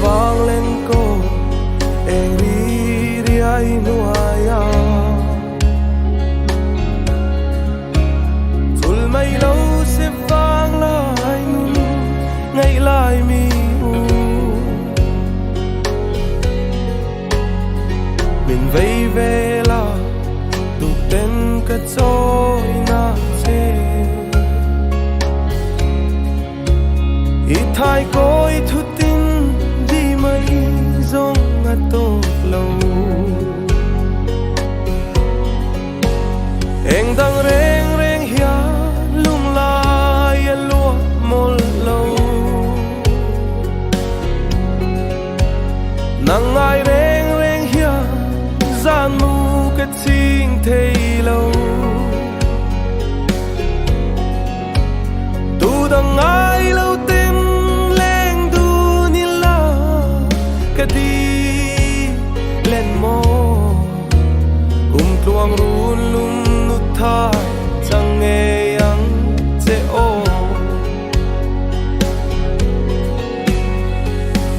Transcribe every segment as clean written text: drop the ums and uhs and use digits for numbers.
vang lên cô em đi ai nuaya phul mai lâu sẽ vang lại nun ngày lại mi mình vây về là đủ tên cả trôi na chê ít thay coi thu tin đi mấy dòng ngã tốt lâu em đang reng reng hia lung lai lúa mol lâu nắng ai reng reng hia gian mu cái chính thấy lâu tu đang ai lâu tên lên du ni la cái đi lên mò tuang run lum nút thai chẳng nghe yang chế ô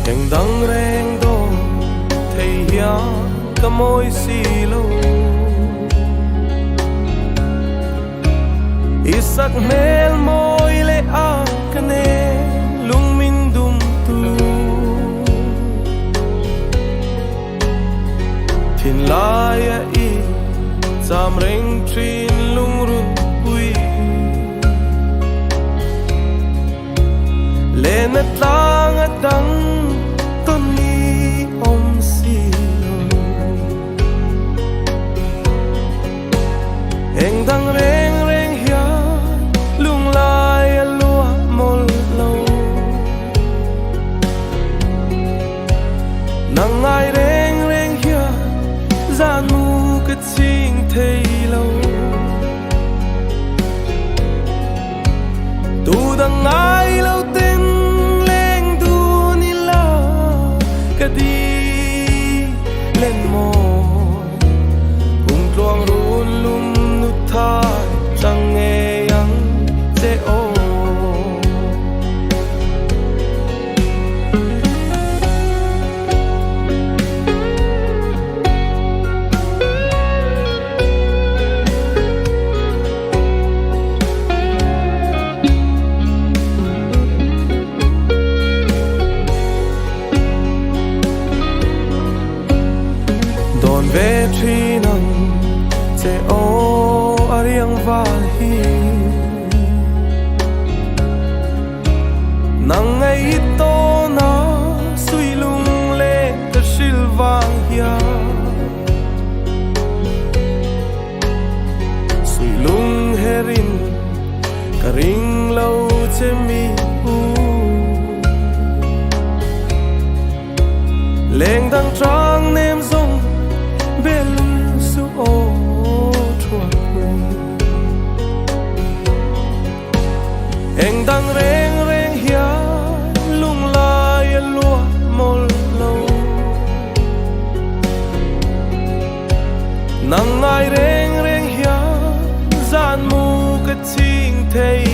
em đang reng đô thấy hia cả môi xì lâu isak mel môi lệ a cái nè lung min dum tu thiên lai a i sam reng trin lung run ui lên at lang at dang ton ni om si eng dang reng reng hia lung lai lúa mol lâu nang ai reng reng hia gian mu cái chính thấy lâu tu đang ai lâu tên lên tu ni la cái đi lên mò cùng tuang run lum nút thai chẳng nghe yang chế ô về truy nằm chế ô ariang val hi nang ngày to na suy lung lệ ta sil vang hia suy lung herin ka ring lâu chế mi leng dang trang nem zong bên su ô chuột em đang reng reng hia lung lai lúa mol lâu nang ai reng reng hia gian mu cái chính thấy